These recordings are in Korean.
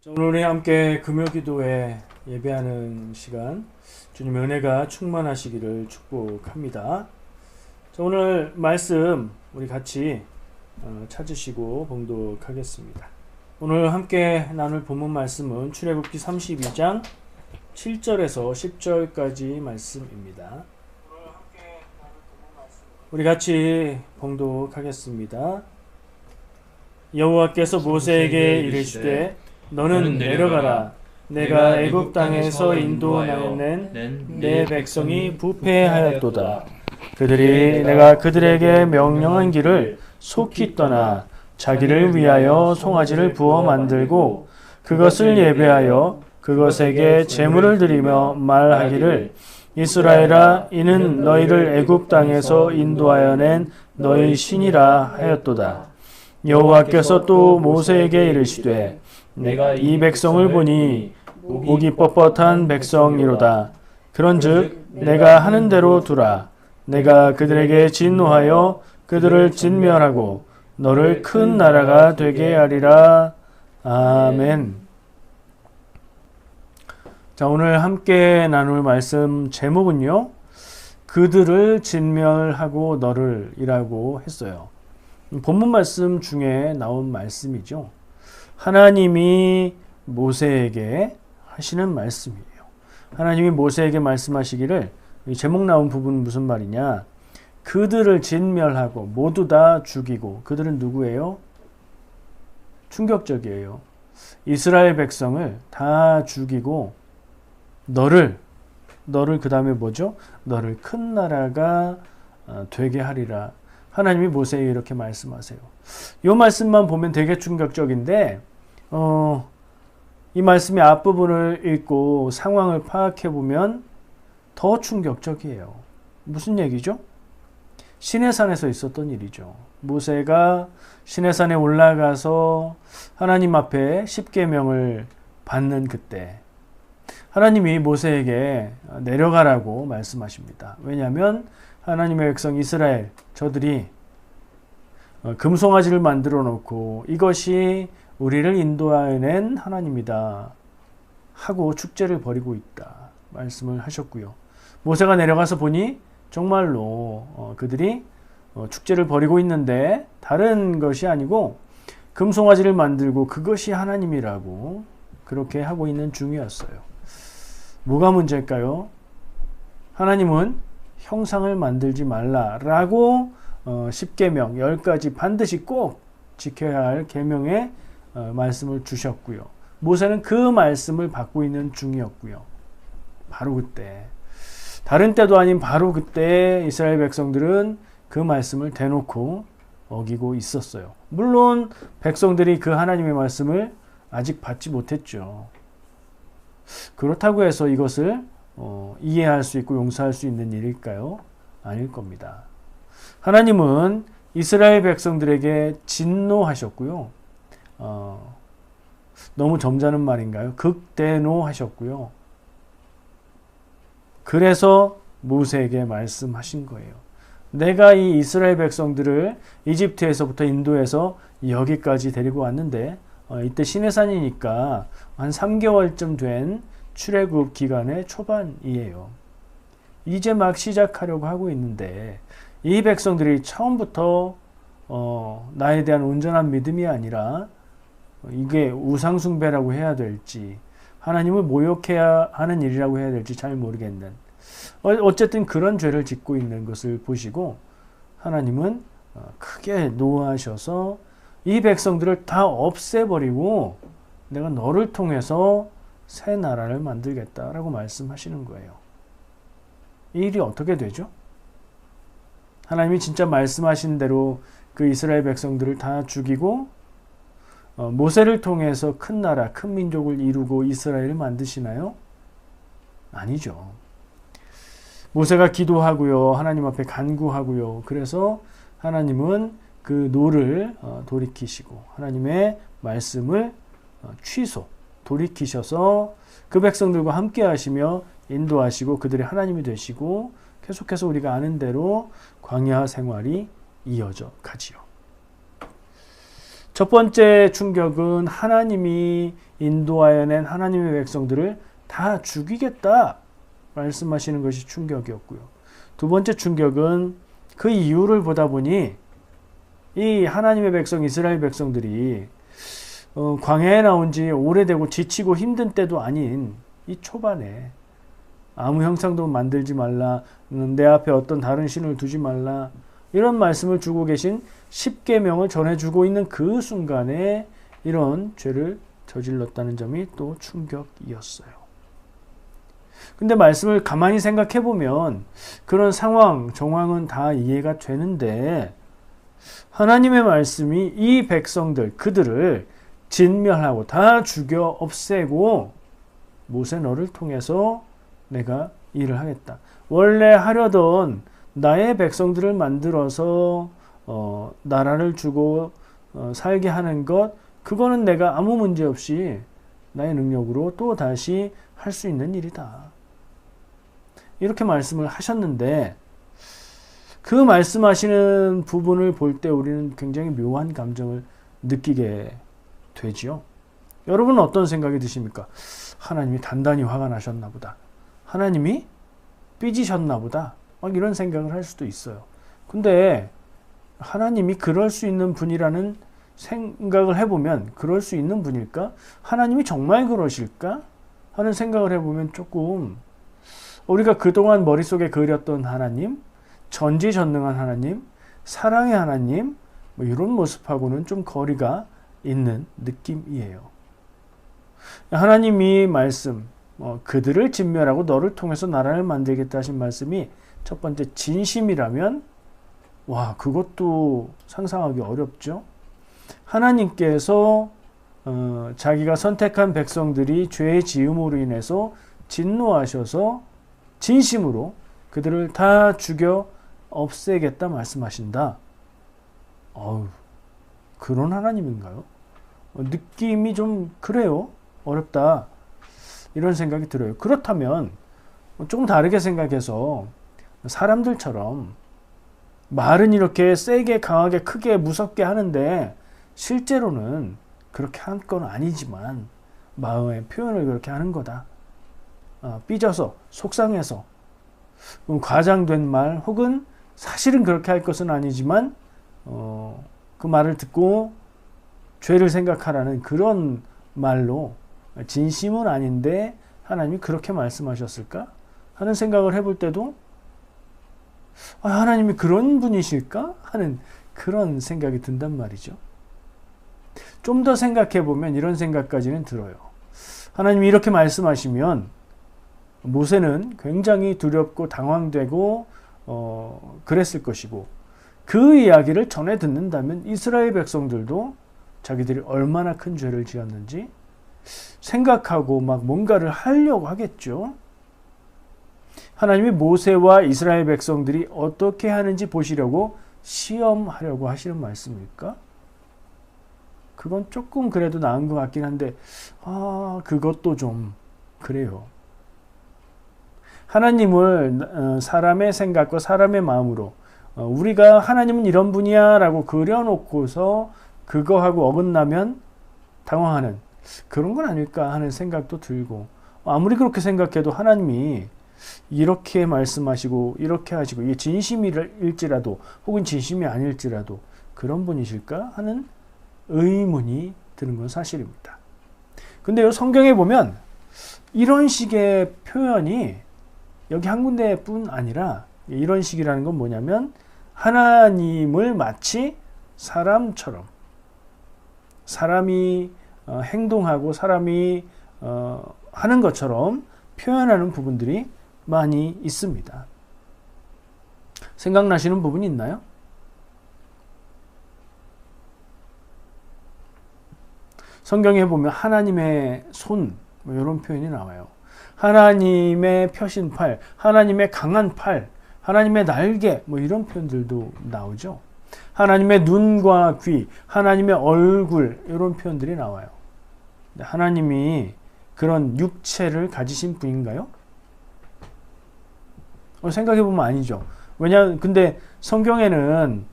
오늘 우리 함께 금요기도에 예배하는 시간, 주님의 은혜가 충만하시기를 축복합니다. 오늘 말씀 우리 같이 찾으시고 봉독하겠습니다. 오늘 함께 나눌 본문 말씀은 출애굽기 32장 7절에서 10절까지 말씀입니다. 우리 같이 봉독하겠습니다. 여호와께서 모세에게 이르시되 너는 내려가라. 내가 애굽 땅에서 인도하여 낸 내 백성이 부패하였도다. 그들이 내가 그들에게 명령한 길을 속히 떠나 자기를 위하여 송아지를 부어 만들고 그것을 예배하여 그것에게 제물을 드리며 말하기를 이스라엘아, 이는 너희를 애굽 땅에서 인도하여 낸 너희 신이라 하였도다. 여호와께서 또 모세에게 이르시되 내가 이 백성을 보니 목이 뻣뻣한 백성이로다. 그런즉 내가 하는 대로 두라. 내가 그들에게 진노하여 그들을 진멸하고 너를 큰 나라가 되게 하리라. 아멘. 자, 오늘 함께 나눌 말씀 제목은요, 그들을 진멸하고 너를 이라고 했어요. 본문 말씀 중에 나온 말씀이죠. 하나님이 모세에게 하시는 말씀이에요. 하나님이 모세에게 말씀하시기를, 이 제목 나온 부분은 무슨 말이냐? 그들을 진멸하고 모두 다 죽이고. 그들은 누구예요? 충격적이에요. 이스라엘 백성을 다 죽이고 너를 그 다음에 뭐죠? 너를 큰 나라가 되게 하리라. 하나님이 모세에게 이렇게 말씀하세요. 이 말씀만 보면 되게 충격적인데 이 말씀의 앞부분을 읽고 상황을 파악해 보면 더 충격적이에요. 무슨 얘기죠? 시내산에서 있었던 일이죠. 모세가 시내산에 올라가서 하나님 앞에 십계명을 받는 그때 하나님이 모세에게 내려가라고 말씀하십니다. 왜냐하면 하나님의 백성 이스라엘, 저들이 금송아지를 만들어 놓고 이것이 우리를 인도해낸 하나님이다 하고 축제를 벌이고 있다 말씀을 하셨고요. 모세가 내려가서 보니 정말로 그들이 축제를 벌이고 있는데 다른 것이 아니고 금송아지를 만들고 그것이 하나님이라고 그렇게 하고 있는 중이었어요. 뭐가 문제일까요? 하나님은 형상을 만들지 말라라고 10계명 10가지 반드시 꼭 지켜야 할 계명의 말씀을 주셨고요. 모세는 그 말씀을 받고 있는 중이었고요. 바로 그때, 다른 때도 아닌 바로 그때 이스라엘 백성들은 그 말씀을 대놓고 어기고 있었어요. 물론 백성들이 그 하나님의 말씀을 아직 받지 못했죠. 그렇다고 해서 이것을 이해할 수 있고 용서할 수 있는 일일까요? 아닐 겁니다. 하나님은 이스라엘 백성들에게 진노하셨고요. 너무 점잖은 말인가요? 극대노하셨고요. 그래서 모세에게 말씀하신 거예요. 내가 이 이스라엘 백성들을 이집트에서부터 인도해서 여기까지 데리고 왔는데 이때 시내산이니까 한 3개월쯤 된 출애굽 기간의 초반이에요. 이제 막 시작하려고 하고 있는데 이 백성들이 처음부터 나에 대한 온전한 믿음이 아니라 이게 우상숭배라고 해야 될지 하나님을 모욕해야 하는 일이라고 해야 될지 잘 모르겠는, 어쨌든 그런 죄를 짓고 있는 것을 보시고 하나님은 크게 노하셔서 이 백성들을 다 없애버리고 내가 너를 통해서 새 나라를 만들겠다라고 말씀하시는 거예요. 이 일이 어떻게 되죠? 하나님이 진짜 말씀하신 대로 그 이스라엘 백성들을 다 죽이고 모세를 통해서 큰 나라, 큰 민족을 이루고 이스라엘을 만드시나요? 아니죠. 모세가 기도하고요. 하나님 앞에 간구하고요. 그래서 하나님은 그 노를 돌이키시고 하나님의 말씀을 돌이키셔서 그 백성들과 함께 하시며 인도하시고 그들의 하나님이 되시고 계속해서 우리가 아는 대로 광야 생활이 이어져 가지요. 첫 번째 충격은 하나님이 인도하여낸 하나님의 백성들을 다 죽이겠다 말씀하시는 것이 충격이었고요. 두 번째 충격은 그 이유를 보다 보니 이 하나님의 백성 이스라엘 백성들이 광야에 나온 지 오래되고 지치고 힘든 때도 아닌 이 초반에 아무 형상도 만들지 말라, 내 앞에 어떤 다른 신을 두지 말라, 이런 말씀을 주고 계신 십계명을 전해주고 있는 그 순간에 이런 죄를 저질렀다는 점이 또 충격이었어요. 근데 말씀을 가만히 생각해 보면 그런 상황, 정황은 다 이해가 되는데 하나님의 말씀이 이 백성들, 그들을 진멸하고 다 죽여 없애고 모세 너를 통해서 내가 일을 하겠다. 원래 하려던 나의 백성들을 만들어서 나라를 주고 살게 하는 것, 그거는 내가 아무 문제 없이 나의 능력으로 또 다시 할 수 있는 일이다. 이렇게 말씀을 하셨는데 그 말씀하시는 부분을 볼 때 우리는 굉장히 묘한 감정을 느끼게 되지요. 여러분은 어떤 생각이 드십니까? 하나님이 단단히 화가 나셨나 보다. 하나님이 삐지셨나 보다. 막 이런 생각을 할 수도 있어요. 근데 하나님이 그럴 수 있는 분이라는 생각을 해보면 그럴 수 있는 분일까? 하나님이 정말 그러실까? 하는 생각을 해보면 조금 우리가 그동안 머릿속에 그렸던 하나님, 전지전능한 하나님, 사랑의 하나님, 뭐 이런 모습하고는 좀 거리가 있는 느낌이에요. 하나님이 말씀, 그들을 진멸하고 너를 통해서 나라를 만들겠다 하신 말씀이 첫 번째 진심이라면 와, 그것도 상상하기 어렵죠. 하나님께서 자기가 선택한 백성들이 죄의 지음으로 인해서 진노하셔서 진심으로 그들을 다 죽여 없애겠다 말씀하신다. 그런 하나님인가요? 느낌이 좀 그래요. 어렵다. 이런 생각이 들어요. 그렇다면 조금 다르게 생각해서 사람들처럼 말은 이렇게 세게 강하게 크게 무섭게 하는데 실제로는 그렇게 한 건 아니지만 마음의 표현을 그렇게 하는 거다. 삐져서 속상해서 과장된 말 혹은 사실은 그렇게 할 것은 아니지만 그 말을 듣고 죄를 생각하라는 그런 말로 진심은 아닌데 하나님이 그렇게 말씀하셨을까 하는 생각을 해볼 때도 하나님이 그런 분이실까 하는 그런 생각이 든단 말이죠. 좀 더 생각해 보면 이런 생각까지는 들어요. 하나님이 이렇게 말씀하시면 모세는 굉장히 두렵고 당황되고 그랬을 것이고 그 이야기를 전해 듣는다면 이스라엘 백성들도 자기들이 얼마나 큰 죄를 지었는지 생각하고 막 뭔가를 하려고 하겠죠. 하나님이 모세와 이스라엘 백성들이 어떻게 하는지 보시려고 시험하려고 하시는 말씀일까? 그건 조금 그래도 나은 것 같긴 한데 그것도 좀 그래요. 하나님을 사람의 생각과 사람의 마음으로 우리가 하나님은 이런 분이야 라고 그려놓고서 그거하고 어긋나면 당황하는 그런 건 아닐까 하는 생각도 들고 아무리 그렇게 생각해도 하나님이 이렇게 말씀하시고 이렇게 하시고 이게 진심일지라도 혹은 진심이 아닐지라도 그런 분이실까 하는 의문이 드는 건 사실입니다. 근데요, 성경에 보면 이런 식의 표현이 여기 한 군데뿐 아니라 이런 식이라는 건 뭐냐면 하나님을 마치 사람처럼 사람이 행동하고 사람이 하는 것처럼 표현하는 부분들이 많이 있습니다. 생각나시는 부분이 있나요? 성경에 보면 하나님의 손 이런 표현이 나와요. 하나님의 펴신 팔, 하나님의 강한 팔, 하나님의 날개 이런 표현들도 나오죠. 하나님의 눈과 귀, 하나님의 얼굴 이런 표현들이 나와요. 하나님이 그런 육체를 가지신 분인가요? 생각해보면 아니죠. 근데 성경에는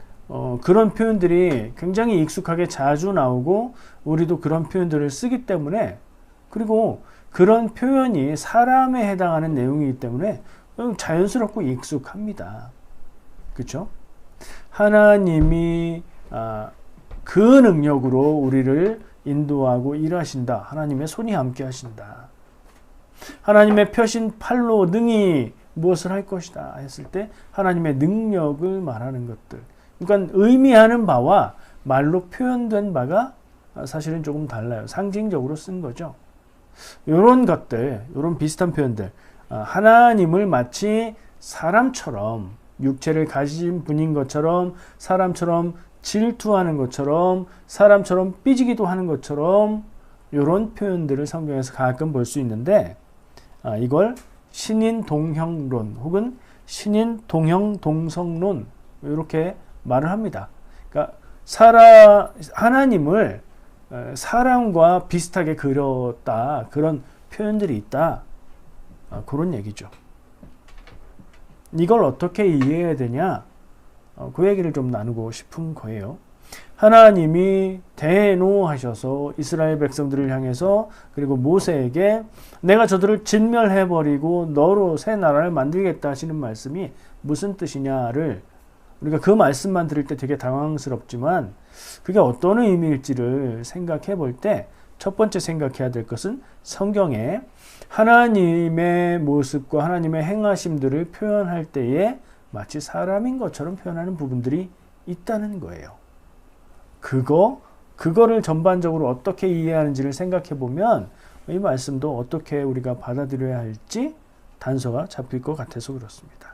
그런 표현들이 굉장히 익숙하게 자주 나오고 우리도 그런 표현들을 쓰기 때문에 그리고 그런 표현이 사람에 해당하는 내용이기 때문에 자연스럽고 익숙합니다. 그렇죠? 하나님이 그 능력으로 우리를 인도하고 일하신다. 하나님의 손이 함께 하신다. 하나님의 펴신 팔로 능히 무엇을 할 것이다 했을 때 하나님의 능력을 말하는 것들. 그러니까 의미하는 바와 말로 표현된 바가 사실은 조금 달라요. 상징적으로 쓴 거죠. 이런 것들, 이런 비슷한 표현들, 하나님을 마치 사람처럼 육체를 가진 분인 것처럼, 사람처럼 질투하는 것처럼, 사람처럼 삐지기도 하는 것처럼 이런 표현들을 성경에서 가끔 볼 수 있는데, 이걸 신인 동형론 혹은 신인 동형 동성론 이렇게 말을 합니다. 그러니까 하나님을 사람과 비슷하게 그렸다, 그런 표현들이 있다, 그런 얘기죠. 이걸 어떻게 이해해야 되냐, 그 얘기를 좀 나누고 싶은 거예요. 하나님이 대노하셔서 이스라엘 백성들을 향해서, 그리고 모세에게 내가 저들을 진멸해버리고 너로 새 나라를 만들겠다 하시는 말씀이 무슨 뜻이냐를 우리가 그 말씀만 들을 때 되게 당황스럽지만 그게 어떤 의미일지를 생각해 볼 때 첫 번째 생각해야 될 것은 성경에 하나님의 모습과 하나님의 행하심들을 표현할 때에 마치 사람인 것처럼 표현하는 부분들이 있다는 거예요. 그거를 전반적으로 어떻게 이해하는지를 생각해 보면 이 말씀도 어떻게 우리가 받아들여야 할지 단서가 잡힐 것 같아서 그렇습니다.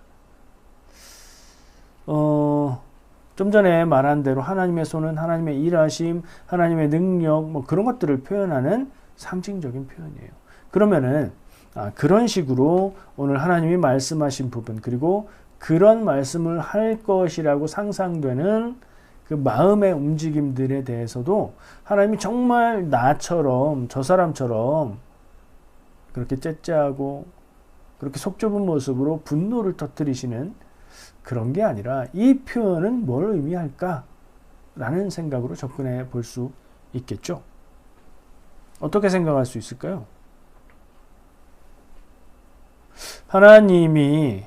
좀 전에 말한 대로 하나님의 손은 하나님의 일하심, 하나님의 능력, 뭐 그런 것들을 표현하는 상징적인 표현이에요. 그러면은 그런 식으로 오늘 하나님이 말씀하신 부분, 그리고 그런 말씀을 할 것이라고 상상되는 그 마음의 움직임들에 대해서도 하나님이 정말 나처럼, 저 사람처럼 그렇게 째째하고 그렇게 속 좁은 모습으로 분노를 터뜨리시는 그런 게 아니라 이 표현은 뭘 의미할까? 라는 생각으로 접근해 볼 수 있겠죠. 어떻게 생각할 수 있을까요? 하나님이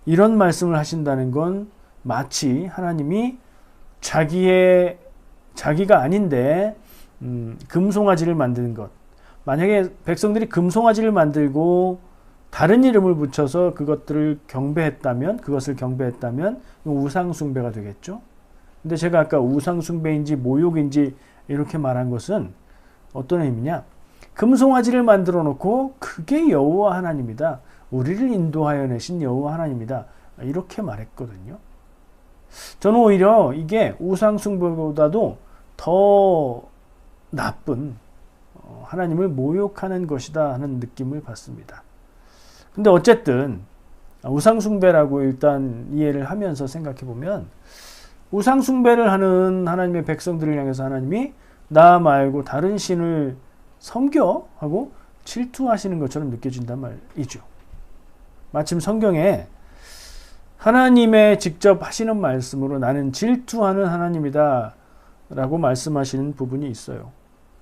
이런 말씀을 하신다는 건 마치 하나님이 자기가 아닌데 금송아지를 만드는 것. 만약에 백성들이 금송아지를 만들고 다른 이름을 붙여서 그것을 경배했다면 우상숭배가 되겠죠. 근데 제가 아까 우상숭배인지 모욕인지 이렇게 말한 것은 어떤 의미냐? 금송아지를 만들어 놓고 그게 여호와 하나님이다. 우리를 인도하여 내신 여호와 하나님이다. 이렇게 말했거든요. 저는 오히려 이게 우상숭배보다도 더 나쁜 하나님을 모욕하는 것이다 하는 느낌을 받습니다. 근데 어쨌든 우상숭배라고 일단 이해를 하면서 생각해 보면 우상숭배를 하는 하나님의 백성들을 향해서 하나님이 나 말고 다른 신을 섬겨 하고 질투하시는 것처럼 느껴진단 말이죠. 마침 성경에 하나님의 직접 하시는 말씀으로 나는 질투하는 하나님이다 라고 말씀하시는 부분이 있어요.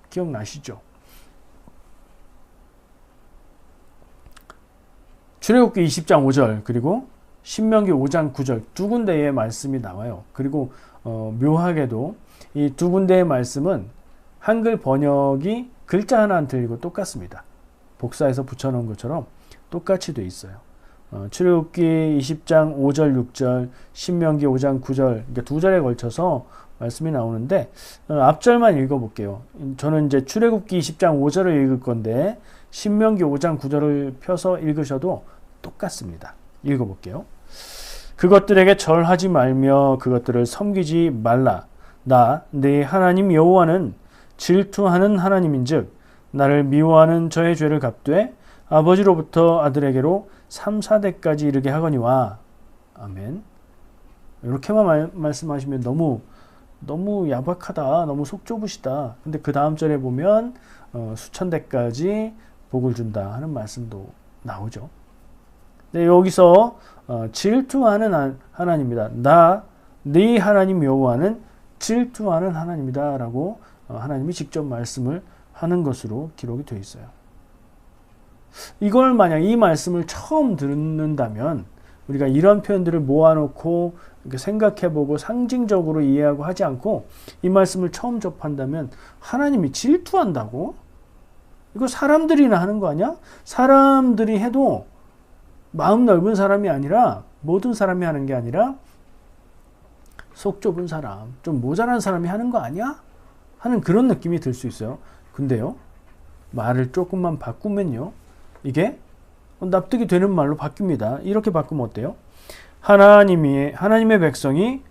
기억나시죠? 출애굽기 20장 5절 그리고 신명기 5장 9절 두 군데의 말씀이 나와요. 그리고 묘하게도 이 두 군데의 말씀은 한글 번역이 글자 하나 안 틀리고 똑같습니다. 복사해서 붙여놓은 것처럼 똑같이 돼 있어요. 출애굽기 20장 5절 6절 신명기 5장 9절 그러니까 두 절에 걸쳐서 말씀이 나오는데 앞절만 읽어볼게요. 저는 이제 출애굽기 20장 5절을 읽을 건데 신명기 5장 9절을 펴서 읽으셔도 똑같습니다. 읽어볼게요. 그것들에게 절하지 말며 그것들을 섬기지 말라. 나 내 하나님 여호와는 질투하는 하나님인즉 나를 미워하는 저의 죄를 갚되 아버지로부터 아들에게로 3, 4대까지 이르게 하거니와. 아멘. 이렇게만 말씀하시면 너무 야박하다, 너무 속 좁으시다. 근데 그 다음 절에 보면 수천 대까지 복을 준다 하는 말씀도 나오죠. 네, 여기서 질투하는 하나님이다. 나 네 하나님 여호와는 질투하는 하나님이다 라고 하나님이 직접 말씀을 하는 것으로 기록이 되어 있어요. 이걸 만약 이 말씀을 처음 듣는다면 우리가 이런 표현들을 모아놓고 생각해보고 상징적으로 이해하고 하지 않고 이 말씀을 처음 접한다면 하나님이 질투한다고? 이거 사람들이나 하는 거 아니야? 사람들이 해도 마음 넓은 사람이 아니라 모든 사람이 하는 게 아니라 속 좁은 사람, 좀 모자란 사람이 하는 거 아니야? 하는 그런 느낌이 들 수 있어요. 근데요, 말을 조금만 바꾸면요, 이게 납득이 되는 말로 바뀝니다. 이렇게 바꾸면 어때요? 하나님의 백성이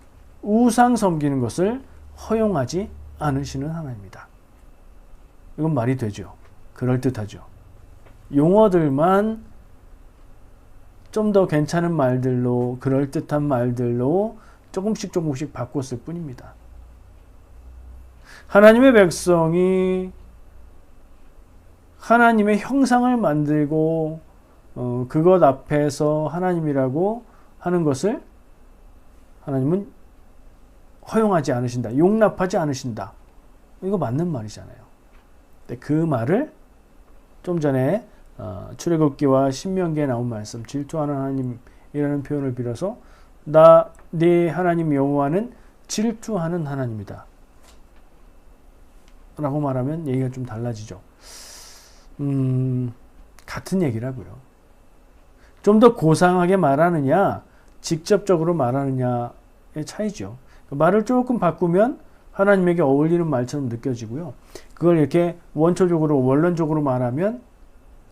우상 섬기는 것을 허용하지 않으시는 하나님이다. 이건 말이 되죠. 그럴듯하죠. 용어들만 좀 더 괜찮은 말들로, 그럴듯한 말들로 조금씩 바꿨을 뿐입니다. 하나님의 백성이 하나님의 형상을 만들고 그것 앞에서 하나님이라고 하는 것을 하나님은 허용하지 않으신다. 용납하지 않으신다. 이거 맞는 말이잖아요. 근데 그 말을 좀 전에 출애굽기와 신명기에 나온 말씀, 질투하는 하나님이라는 표현을 빌어서 네 하나님 여호와는 질투하는 하나님이다 라고 말하면 얘기가 좀 달라지죠. 같은 얘기라고요. 좀 더 고상하게 말하느냐, 직접적으로 말하느냐의 차이죠. 말을 조금 바꾸면 하나님에게 어울리는 말처럼 느껴지고요. 그걸 이렇게 원초적으로, 원론적으로 말하면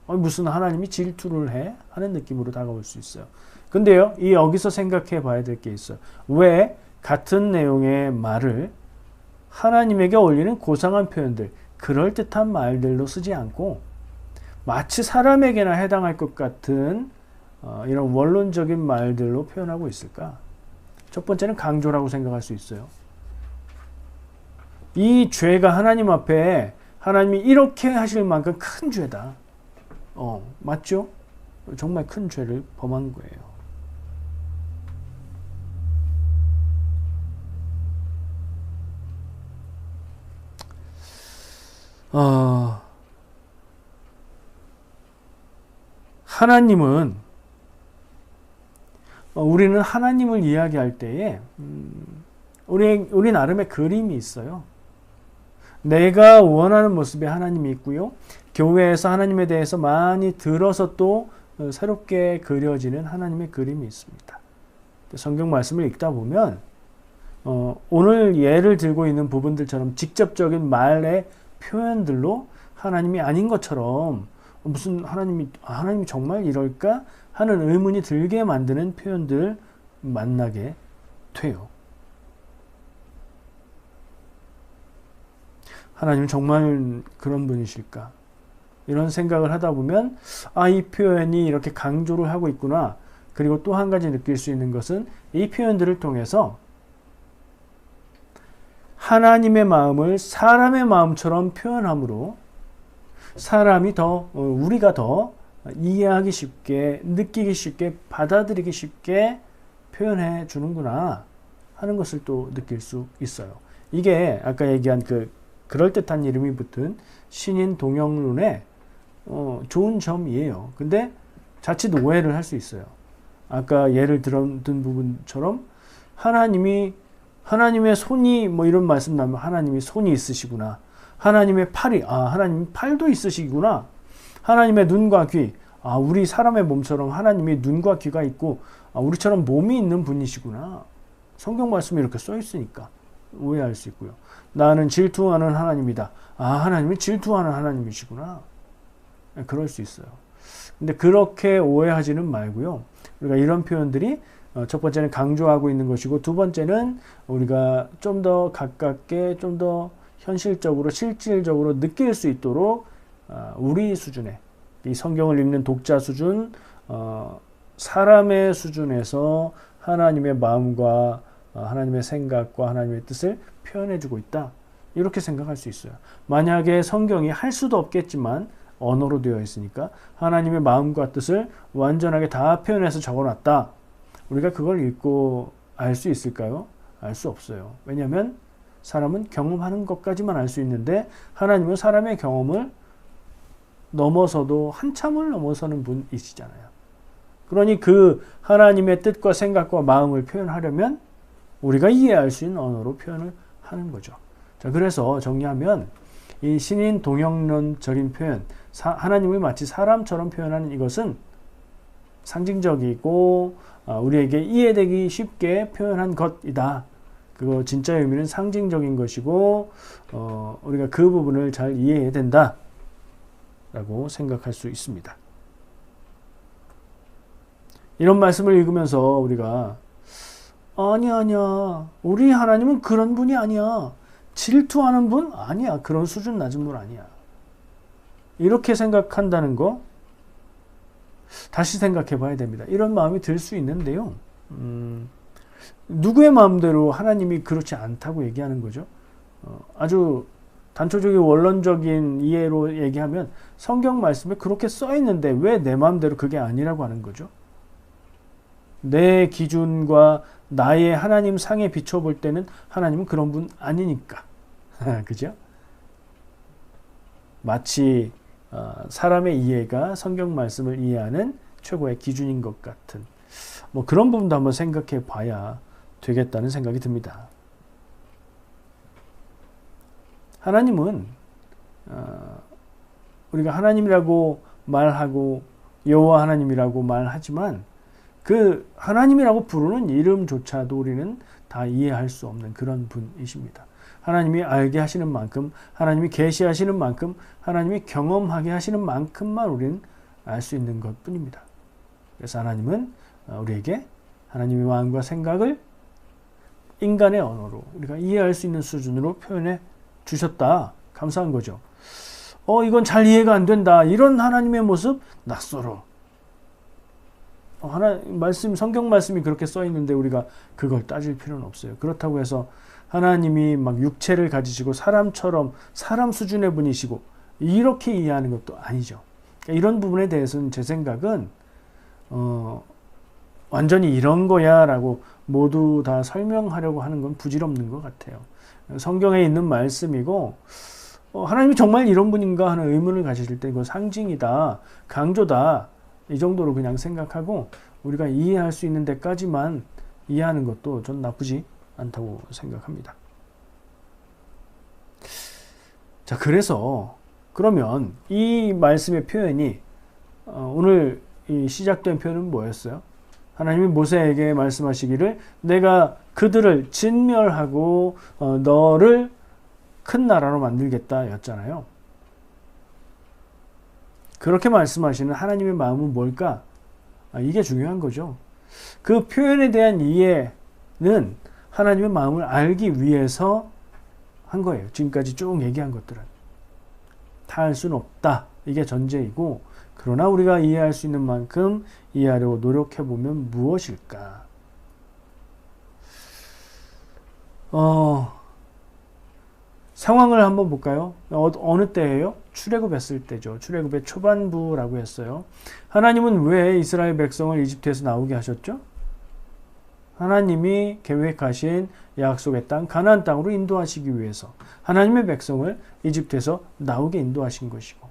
무슨 하나님이 질투를 해? 하는 느낌으로 다가올 수 있어요. 근데요, 여기서 생각해 봐야 될 게 있어요. 왜 같은 내용의 말을 하나님에게 어울리는 고상한 표현들, 그럴듯한 말들로 쓰지 않고 마치 사람에게나 해당할 것 같은 이런 원론적인 말들로 표현하고 있을까? 첫 번째는 강조라고 생각할 수 있어요. 이 죄가 하나님 앞에 하나님이 이렇게 하실 만큼 큰 죄다. 맞죠? 정말 큰 죄를 범한 거예요. 하나님은 우리는 하나님을 이야기할 때에 우리 나름의 그림이 있어요. 내가 원하는 모습의 하나님이 있고요. 교회에서 하나님에 대해서 많이 들어서 또 새롭게 그려지는 하나님의 그림이 있습니다. 성경 말씀을 읽다 보면 오늘 예를 들고 있는 부분들처럼 직접적인 말의 표현들로 하나님이 아닌 것처럼 무슨 하나님이 정말 이럴까 하는 의문이 들게 만드는 표현들 만나게 돼요. 하나님 정말 그런 분이실까? 이런 생각을 하다 보면 이 표현이 이렇게 강조를 하고 있구나. 그리고 또 한 가지 느낄 수 있는 것은 이 표현들을 통해서 하나님의 마음을 사람의 마음처럼 표현함으로 우리가 더 이해하기 쉽게, 느끼기 쉽게, 받아들이기 쉽게 표현해 주는구나 하는 것을 또 느낄 수 있어요. 이게 아까 얘기한 그럴듯한 이름이 붙은 신인 동영론의 좋은 점이에요. 근데 자칫 오해를 할 수 있어요. 아까 예를 든 부분처럼 하나님의 손이 이런 말씀 나면 하나님이 손이 있으시구나. 하나님의 팔이 하나님 팔도 있으시구나. 하나님의 눈과 귀 우리 사람의 몸처럼 하나님이 눈과 귀가 있고 우리처럼 몸이 있는 분이시구나. 성경 말씀이 이렇게 써 있으니까 오해할 수 있고요. 나는 질투하는 하나님이다. 하나님이 질투하는 하나님이시구나. 그럴 수 있어요. 근데 그렇게 오해하지는 말고요. 우리가 이런 표현들이 첫 번째는 강조하고 있는 것이고, 두 번째는 우리가 좀 더 가깝게, 좀 더 현실적으로, 실질적으로 느낄 수 있도록 우리 수준의, 이 성경을 읽는 독자 수준, 사람의 수준에서 하나님의 마음과 하나님의 생각과 하나님의 뜻을 표현해주고 있다. 이렇게 생각할 수 있어요. 만약에 성경이 할 수도 없겠지만 언어로 되어 있으니까 하나님의 마음과 뜻을 완전하게 다 표현해서 적어놨다. 우리가 그걸 읽고 알 수 있을까요? 알 수 없어요. 왜냐하면 사람은 경험하는 것까지만 알 수 있는데 하나님은 사람의 경험을 넘어서도 한참을 넘어서는 분이시잖아요. 그러니 그 하나님의 뜻과 생각과 마음을 표현하려면 우리가 이해할 수 있는 언어로 표현을 하는 거죠. 자, 그래서 정리하면 이 신인 동영론적인 표현, 하나님을 마치 사람처럼 표현하는 이것은 상징적이고 우리에게 이해되기 쉽게 표현한 것이다. 그거 진짜 의미는 상징적인 것이고 우리가 그 부분을 잘 이해해야 된다 라고 생각할 수 있습니다. 이런 말씀을 읽으면서 우리가 아니야 우리 하나님은 그런 분이 아니야, 질투하는 분 아니야, 그런 수준 낮은 분 아니야, 이렇게 생각한다는 거 다시 생각해 봐야 됩니다. 이런 마음이 들 수 있는데요, 누구의 마음대로 하나님이 그렇지 않다고 얘기하는 거죠. 아주 단초적인 원론적인 이해로 얘기하면 성경 말씀에 그렇게 써 있는데 왜 내 마음대로 그게 아니라고 하는 거죠. 내 기준과 나의 하나님 상에 비춰볼 때는 하나님은 그런 분 아니니까. 그죠? 마치 사람의 이해가 성경 말씀을 이해하는 최고의 기준인 것 같은 뭐 그런 부분도 한번 생각해 봐야 되겠다는 생각이 듭니다. 하나님은 우리가 하나님이라고 말하고 여호와 하나님이라고 말하지만 그 하나님이라고 부르는 이름조차도 우리는 다 이해할 수 없는 그런 분이십니다. 하나님이 알게 하시는 만큼, 하나님이 계시하시는 만큼, 하나님이 경험하게 하시는 만큼만 우리는 알 수 있는 것뿐입니다. 그래서 하나님은 우리에게 하나님의 마음과 생각을 인간의 언어로 우리가 이해할 수 있는 수준으로 표현해 주셨다. 감사한 거죠. 이건 잘 이해가 안 된다. 이런 하나님의 모습 낯설어. 성경 말씀이 그렇게 써 있는데 우리가 그걸 따질 필요는 없어요. 그렇다고 해서 하나님이 막 육체를 가지시고 사람처럼 사람 수준의 분이시고 이렇게 이해하는 것도 아니죠. 그러니까 이런 부분에 대해서는 제 생각은 완전히 이런 거야 라고 모두 다 설명하려고 하는 건 부질없는 것 같아요. 성경에 있는 말씀이고 하나님이 정말 이런 분인가 하는 의문을 가지실 때 이거 상징이다, 강조다, 이 정도로 그냥 생각하고 우리가 이해할 수 있는 데까지만 이해하는 것도 전 나쁘지 않다고 생각합니다. 자, 그래서 그러면 이 말씀의 표현이 오늘 이 시작된 표현은 뭐였어요? 하나님이 모세에게 말씀하시기를 내가 그들을 진멸하고 너를 큰 나라로 만들겠다 였잖아요. 그렇게 말씀하시는 하나님의 마음은 뭘까? 이게 중요한 거죠. 그 표현에 대한 이해는 하나님의 마음을 알기 위해서 한 거예요. 지금까지 쭉 얘기한 것들은. 다 알 수는 없다. 이게 전제이고, 그러나 우리가 이해할 수 있는 만큼 이해하려고 노력해보면 무엇일까? 상황을 한번 볼까요? 어느 때예요? 출애굽했을 때죠. 출애굽의 초반부라고 했어요. 하나님은 왜 이스라엘 백성을 이집트에서 나오게 하셨죠? 하나님이 계획하신 약속의 땅 가나안 땅으로 인도하시기 위해서 하나님의 백성을 이집트에서 나오게 인도하신 것이고,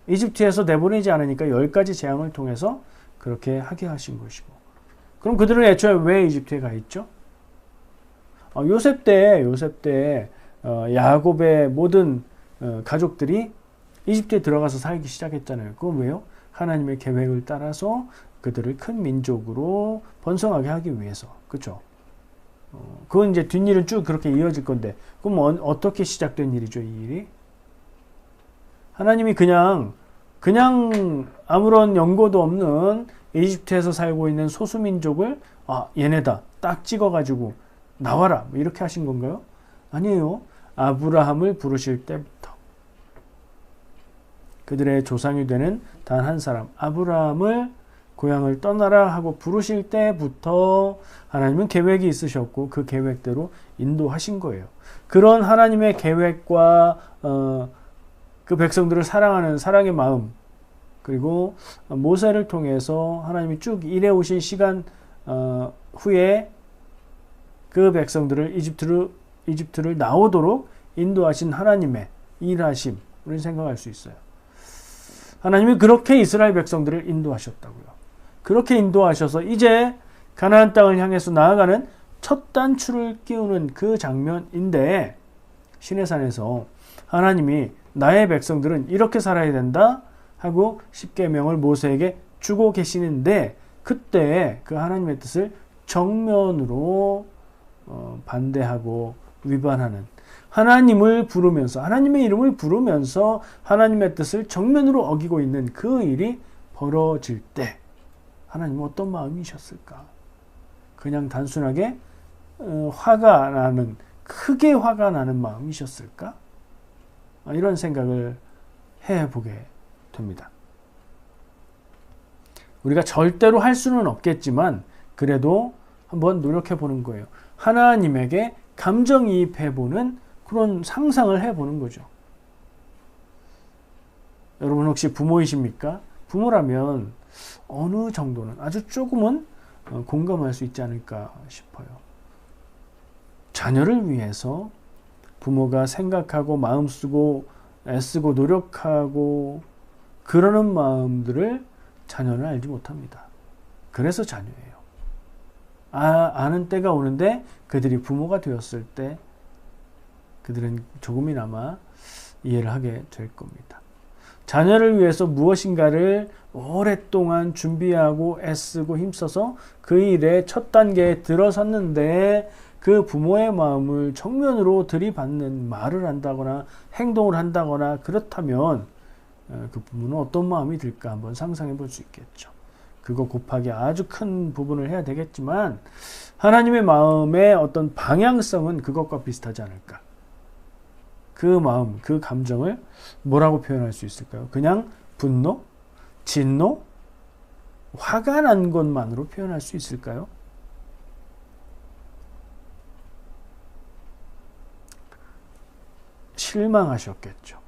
이집트에서 내보내지 않으니까 10가지 재앙을 통해서 그렇게 하게 하신 것이고, 그럼 그들은 애초에 왜 이집트에 가 있죠? 요셉 때 야곱의 모든 가족들이 이집트에 들어가서 살기 시작했잖아요. 그건 왜요? 하나님의 계획을 따라서 그들을 큰 민족으로 번성하게 하기 위해서. 그렇죠? 그건 이제 뒷일은 쭉 그렇게 이어질 건데, 그럼 어떻게 시작된 일이죠, 이 일이? 하나님이 그냥 아무런 연고도 없는 이집트에서 살고 있는 소수민족을 얘네다 딱 찍어가지고 나와라 이렇게 하신 건가요? 아니에요. 아브라함을 부르실 때부터 그들의 조상이 되는 단 한 사람 아브라함을 고향을 떠나라 하고 부르실 때부터 하나님은 계획이 있으셨고 그 계획대로 인도하신 거예요. 그런 하나님의 계획과 그 백성들을 사랑하는 사랑의 마음, 그리고 모세를 통해서 하나님이 쭉 일해오신 시간 후에 그 백성들을 이집트로 이집트를 나오도록 인도하신 하나님의 일하심, 우리는 생각할 수 있어요. 하나님이 그렇게 이스라엘 백성들을 인도하셨다고요. 그렇게 인도하셔서 이제 가나안 땅을 향해서 나아가는 첫 단추를 끼우는 그 장면인데, 시내산에서 하나님이 나의 백성들은 이렇게 살아야 된다 하고 십계명을 모세에게 주고 계시는데, 그때 그 하나님의 뜻을 정면으로 반대하고 위반하는, 하나님을 부르면서, 하나님의 이름을 부르면서 하나님의 뜻을 정면으로 어기고 있는 그 일이 벌어질 때 하나님은 어떤 마음이셨을까? 그냥 단순하게 화가 나는, 크게 화가 나는 마음이셨을까? 이런 생각을 해보게 됩니다. 우리가 절대로 할 수는 없겠지만 그래도 한번 노력해 보는 거예요. 하나님에게 감정이입해보는 그런 상상을 해보는 거죠. 여러분 혹시 부모이십니까? 부모라면 어느 정도는, 아주 조금은 공감할 수 있지 않을까 싶어요. 자녀를 위해서 부모가 생각하고 마음 쓰고 애쓰고 노력하고 그러는 마음들을 자녀는 알지 못합니다. 그래서 자녀예요. 아는 때가 오는데 그들이 부모가 되었을 때 그들은 조금이나마 이해를 하게 될 겁니다. 자녀를 위해서 무엇인가를 오랫동안 준비하고 애쓰고 힘써서 그 일의 첫 단계에 들어섰는데 그 부모의 마음을 정면으로 들이받는 말을 한다거나 행동을 한다거나 그렇다면 그 부모는 어떤 마음이 들까 한번 상상해 볼 수 있겠죠. 그거 곱하기 아주 큰 부분을 해야 되겠지만 하나님의 마음의 어떤 방향성은 그것과 비슷하지 않을까. 그 마음, 그 감정을 뭐라고 표현할 수 있을까요? 그냥 분노, 진노, 화가 난 것만으로 표현할 수 있을까요? 실망하셨겠죠.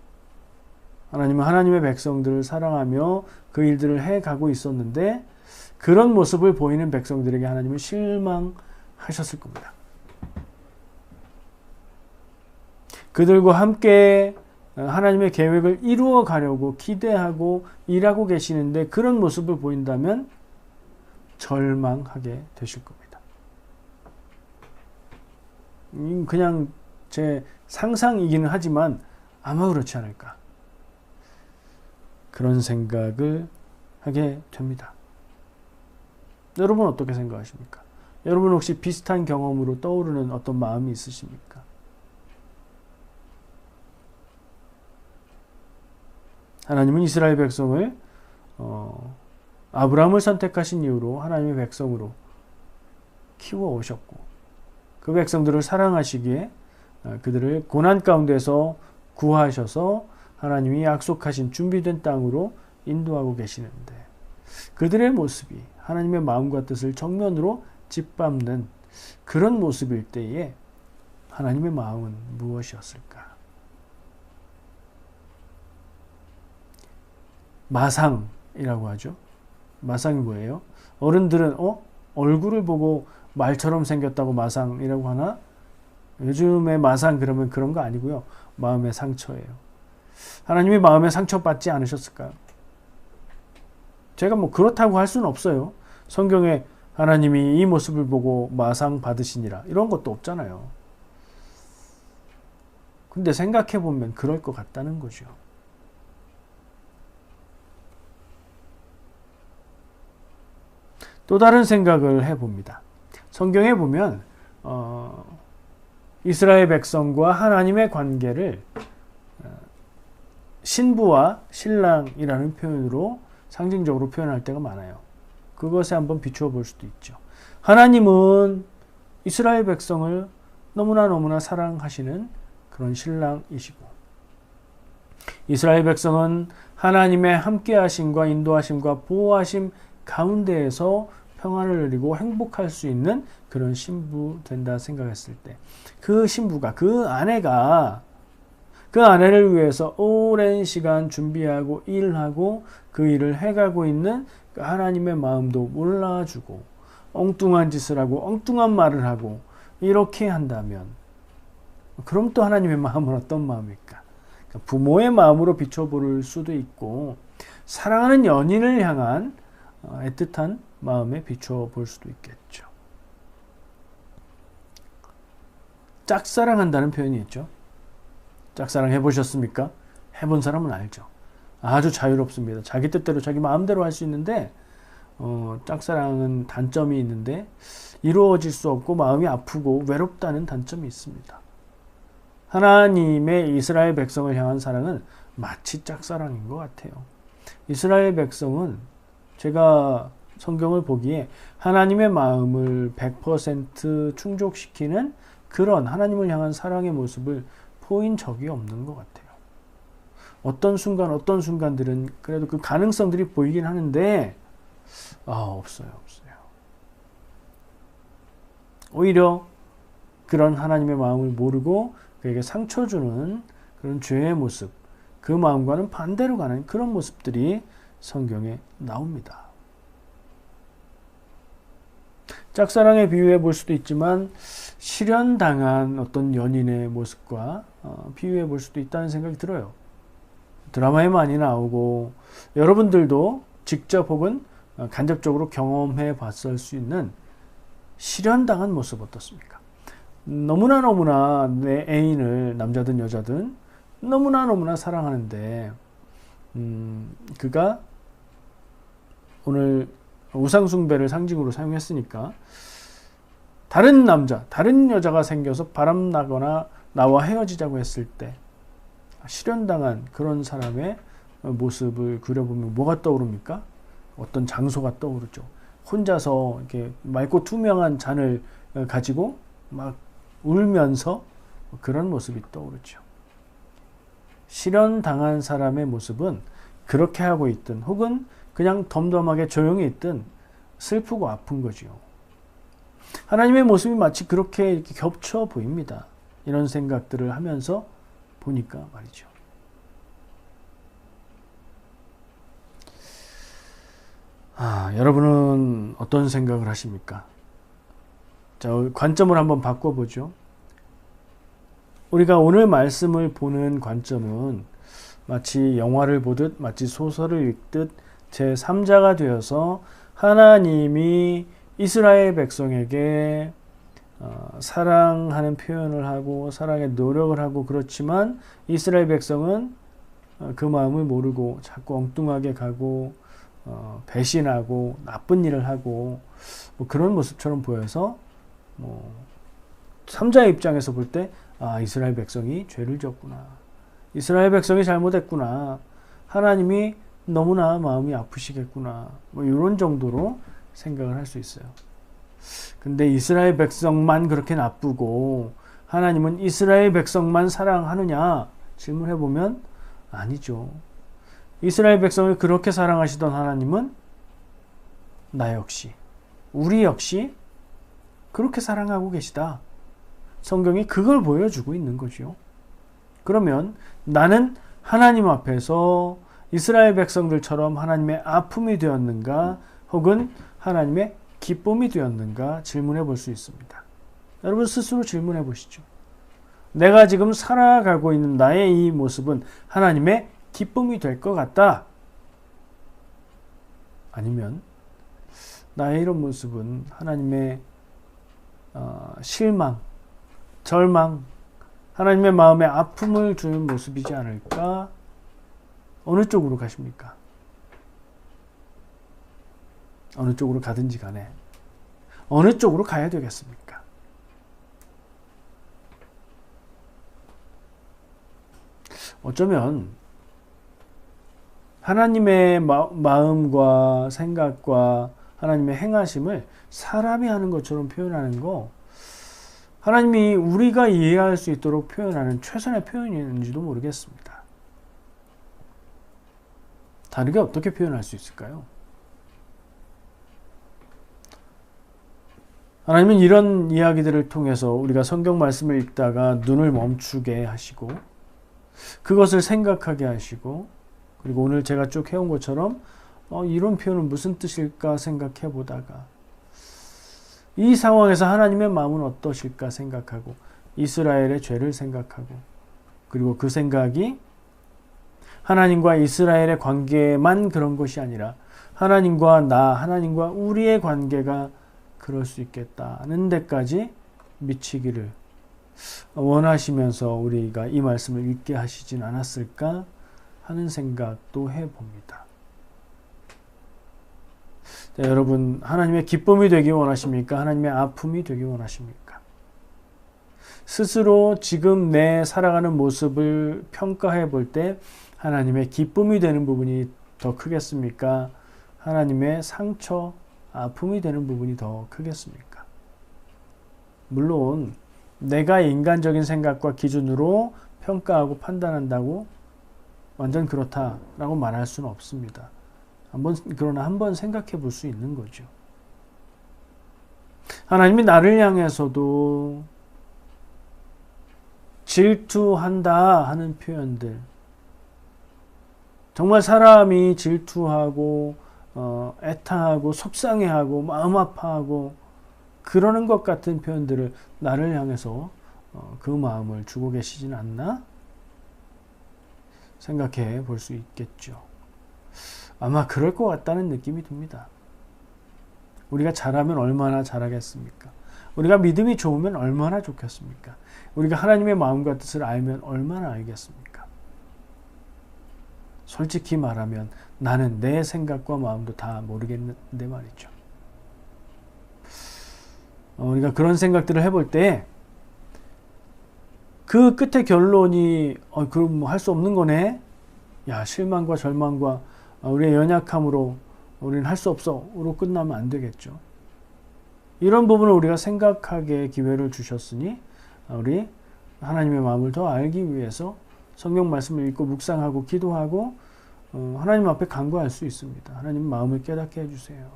하나님은 하나님의 백성들을 사랑하며 그 일들을 해가고 있었는데 그런 모습을 보이는 백성들에게 하나님은 실망하셨을 겁니다. 그들과 함께 하나님의 계획을 이루어 가려고 기대하고 일하고 계시는데 그런 모습을 보인다면 절망하게 되실 겁니다. 그냥 제 상상이기는 하지만 아마 그렇지 않을까. 그런 생각을 하게 됩니다. 여러분 어떻게 생각하십니까? 여러분 혹시 비슷한 경험으로 떠오르는 어떤 마음이 있으십니까? 하나님은 이스라엘 백성을 아브라함을 선택하신 이후로 하나님의 백성으로 키워오셨고 그 백성들을 사랑하시기에 그들을 고난 가운데서 구하셔서 하나님이 약속하신 준비된 땅으로 인도하고 계시는데 그들의 모습이 하나님의 마음과 뜻을 정면으로 짓밟는 그런 모습일 때에 하나님의 마음은 무엇이었을까? 마상이라고 하죠. 마상이 뭐예요? 어른들은 얼굴을 보고 말처럼 생겼다고 마상이라고 하나? 요즘에 마상 그러면 그런 거 아니고요. 마음의 상처예요. 하나님이 마음에 상처받지 않으셨을까요? 제가 뭐 그렇다고 할 수는 없어요. 성경에 하나님이 이 모습을 보고 마상 받으시니라 이런 것도 없잖아요. 근데 생각해 보면 그럴 것 같다는 거죠. 또 다른 생각을 해봅니다. 성경에 보면 이스라엘 백성과 하나님의 관계를 신부와 신랑이라는 표현으로 상징적으로 표현할 때가 많아요. 그것에 한번 비추어 볼 수도 있죠. 하나님은 이스라엘 백성을 너무나 사랑하시는 그런 신랑이시고 이스라엘 백성은 하나님의 함께하심과 인도하심과 보호하심 가운데에서 평안을 누리고 행복할 수 있는 그런 신부 된다 생각했을 때 그 신부가 그 아내가 그 아내를 위해서 오랜 시간 준비하고 일하고 그 일을 해가고 있는 그 하나님의 마음도 몰라주고 엉뚱한 짓을 하고 엉뚱한 말을 하고 이렇게 한다면 그럼 또 하나님의 마음은 어떤 마음일까? 그러니까 부모의 마음으로 비춰볼 수도 있고 사랑하는 연인을 향한 애틋한 마음에 비춰볼 수도 있겠죠. 짝사랑한다는 표현이 있죠. 짝사랑 해보셨습니까? 해본 사람은 알죠. 아주 자유롭습니다. 자기 뜻대로 자기 마음대로 할 수 있는데 짝사랑은 단점이 있는데 이루어질 수 없고 마음이 아프고 외롭다는 단점이 있습니다. 하나님의 이스라엘 백성을 향한 사랑은 마치 짝사랑인 것 같아요. 이스라엘 백성은 제가 성경을 보기에 하나님의 마음을 100% 충족시키는 그런 하나님을 향한 사랑의 모습을 보인 적이 없는 것 같아요. 어떤 순간들은 그래도 그 가능성들이 보이긴 하는데 없어요. 오히려 그런 하나님의 마음을 모르고 그에게 상처 주는 그런 죄의 모습, 그 마음과는 반대로 가는 그런 모습들이 성경에 나옵니다. 짝사랑에 비유해 볼 수도 있지만 실현당한 어떤 연인의 모습과 비유해 볼 수도 있다는 생각이 들어요. 드라마에 많이 나오고 여러분들도 직접 혹은 간접적으로 경험해 봤을 수 있는 실현당한 모습 어떻습니까? 너무나 내 애인을 남자든 여자든 너무나 사랑하는데 그가 오늘 우상숭배를 상징으로 사용했으니까 다른 남자, 다른 여자가 생겨서 바람나거나 나와 헤어지자고 했을 때 실현당한 그런 사람의 모습을 그려보면 뭐가 떠오릅니까? 어떤 장소가 떠오르죠. 혼자서 이렇게 맑고 투명한 잔을 가지고 막 울면서 그런 모습이 떠오르죠. 실현당한 사람의 모습은 그렇게 하고 있든 혹은 그냥 덤덤하게 조용히 있든 슬프고 아픈 거지요. 하나님의 모습이 마치 그렇게 이렇게 겹쳐 보입니다. 이런 생각들을 하면서 보니까 말이죠. 여러분은 어떤 생각을 하십니까? 자, 관점을 한번 바꿔보죠. 우리가 오늘 말씀을 보는 관점은 마치 영화를 보듯 마치 소설을 읽듯 제3자가 되어서 하나님이 이스라엘 백성에게 사랑하는 표현을 하고 사랑의 노력을 하고 그렇지만 이스라엘 백성은 그 마음을 모르고 자꾸 엉뚱하게 가고 배신하고 나쁜 일을 하고 그런 모습처럼 보여서 3자의 입장에서 볼 때 이스라엘 백성이 죄를 졌구나. 이스라엘 백성이 잘못했구나. 하나님이 너무나 마음이 아프시겠구나. 이런 정도로 생각을 할 수 있어요. 근데 이스라엘 백성만 그렇게 나쁘고 하나님은 이스라엘 백성만 사랑하느냐 질문해보면 아니죠. 이스라엘 백성을 그렇게 사랑하시던 하나님은 나 역시, 우리 역시 그렇게 사랑하고 계시다. 성경이 그걸 보여주고 있는 거죠. 그러면 나는 하나님 앞에서 이스라엘 백성들처럼 하나님의 아픔이 되었는가 혹은 하나님의 기쁨이 되었는가 질문해 볼 수 있습니다. 여러분 스스로 질문해 보시죠. 내가 지금 살아가고 있는 나의 이 모습은 하나님의 기쁨이 될 것 같다. 아니면 나의 이런 모습은 하나님의 실망, 절망, 하나님의 마음에 아픔을 주는 모습이지 않을까? 어느 쪽으로 가십니까? 어느 쪽으로 가든지 간에 어느 쪽으로 가야 되겠습니까? 어쩌면 하나님의 마음과 생각과 하나님의 행하심을 사람이 하는 것처럼 표현하는 거 하나님이 우리가 이해할 수 있도록 표현하는 최선의 표현인지도 모르겠습니다. 다르게 어떻게 표현할 수 있을까요? 하나님은 이런 이야기들을 통해서 우리가 성경 말씀을 읽다가 눈을 멈추게 하시고 그것을 생각하게 하시고 그리고 오늘 제가 쭉 해온 것처럼 이런 표현은 무슨 뜻일까 생각해 보다가 이 상황에서 하나님의 마음은 어떠실까 생각하고 이스라엘의 죄를 생각하고, 그리고 그 생각이 하나님과 이스라엘의 관계만 그런 것이 아니라 하나님과 나, 하나님과 우리의 관계가 그럴 수 있겠다는 데까지 미치기를 원하시면서 우리가 이 말씀을 읽게 하시진 않았을까 하는 생각도 해봅니다. 자, 여러분, 하나님의 기쁨이 되기 원하십니까? 하나님의 아픔이 되기 원하십니까? 스스로 지금 내 살아가는 모습을 평가해 볼 때 하나님의 기쁨이 되는 부분이 더 크겠습니까? 하나님의 상처, 아픔이 되는 부분이 더 크겠습니까? 물론 내가 인간적인 생각과 기준으로 평가하고 판단한다고 완전 그렇다라고 말할 수는 없습니다. 그러나 한번 생각해 볼 수 있는 거죠. 하나님이 나를 향해서도 질투한다 하는 표현들, 정말 사람이 질투하고 애타하고 속상해하고 마음 아파하고 그러는 것 같은 표현들을 나를 향해서 그 마음을 주고 계시진 않나? 생각해 볼 수 있겠죠. 아마 그럴 것 같다는 느낌이 듭니다. 우리가 잘하면 얼마나 잘하겠습니까? 우리가 믿음이 좋으면 얼마나 좋겠습니까? 우리가 하나님의 마음과 뜻을 알면 얼마나 알겠습니까? 솔직히 말하면 나는 내 생각과 마음도 다 모르겠는데 말이죠. 우리가 그런 생각들을 해볼 때 그 끝의 결론이 그럼 뭐 할 수 없는 거네? 야, 실망과 절망과 우리의 연약함으로 우리는 할 수 없어로 끝나면 안 되겠죠. 이런 부분을 우리가 생각하게 기회를 주셨으니 우리 하나님의 마음을 더 알기 위해서 성경 말씀을 읽고 묵상하고 기도하고 하나님 앞에 간구할 수 있습니다. 하나님 마음을 깨닫게 해주세요.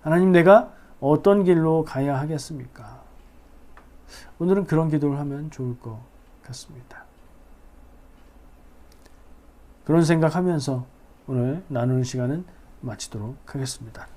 하나님, 내가 어떤 길로 가야 하겠습니까? 오늘은 그런 기도를 하면 좋을 것 같습니다. 그런 생각하면서 오늘 나누는 시간은 마치도록 하겠습니다.